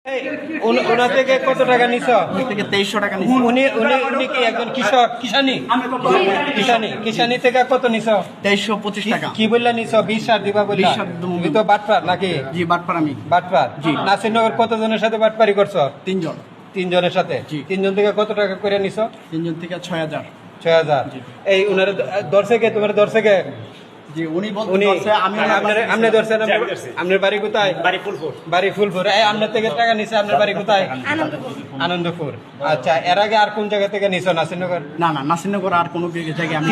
ওনা থেকে কত টাকা নিছ? থেকে 2300 টাকা নিছি। উনি কি একজন কৃষক? কিষানি থেকে কত নিছ? 2325 টাকা। কি বললা নিছ? 20 সার দিবা বললা? 20 সার দিবো। তুমি তো বাটপার নাকি? জি বাটপার আমি। বাটপার। জি। নাসিরনগর কতজনের সাথে বাটপারি করছো? 3 জন। 3 জনের সাথে। জি। 3 জন থেকে কত টাকা করে নিছ? 3 জন থেকে 6000। 6000। এই উনার দর্শকে তোমার দর্শকে জি উনি উনি বলতে আমি আপনি ধরছেন আপনার বাড়ি কোথায়? বাড়ি ফুলপুর। এই আপনার থেকে টাকা নিছে, আপনার বাড়ি কোথায়? আনন্দপুর। আচ্ছা, এর আগে আর কোন জায়গা থেকে নিছো? নাসিরনগর? না না নাসিরনগর আর কোনো জায়গায় আমি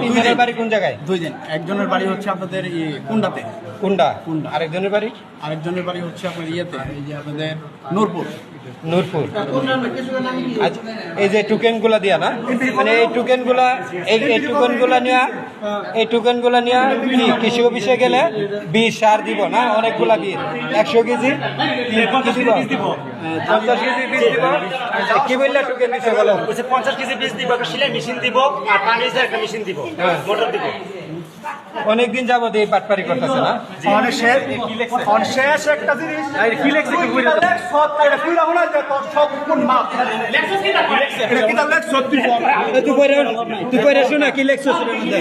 তিনজনের বাড়ি কোন জায়গায়? 2 জন। একজনের বাড়ি হচ্ছে আপনাদের কুন্ডাতে। কুন্ডা। আরেকজনের বাড়ি? আরেকজনের বাড়ি হচ্ছে আপনার ইয়েতে, এই যে আপনাদের নূরপুর। নূরপুর। আচ্ছা, এই যে টোকেন গুলা দিয়া না, মানে এই টোকেন গুলা নিয়ে কি কৃষি অফিসে গেলে বীজ সার দিব না? অনেকগুলা বীজ 100 কেজি 50 কেজি বীজ দিব। কি বললা টোকেন দিছে বলো? 50 কেজি বীজ দিব, একটা সেলাই মেশিন দিব, আর পানির যে একটা মেশিন দিব, মোটর দিব। অনেকদিন যাবত এই পাটপারি করতেছে না? শেষ একটা জিনিস কি লেখছে? কি বইটা দাও। তুই পড়ে শোনা কি লেখছো সেটার মধ্যে?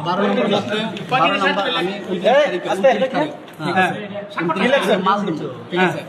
12 নম্বর মাত্রে 12 নম্বর আমি আস্তে। ঠিক আছে মাল দিব ঠিক আছে।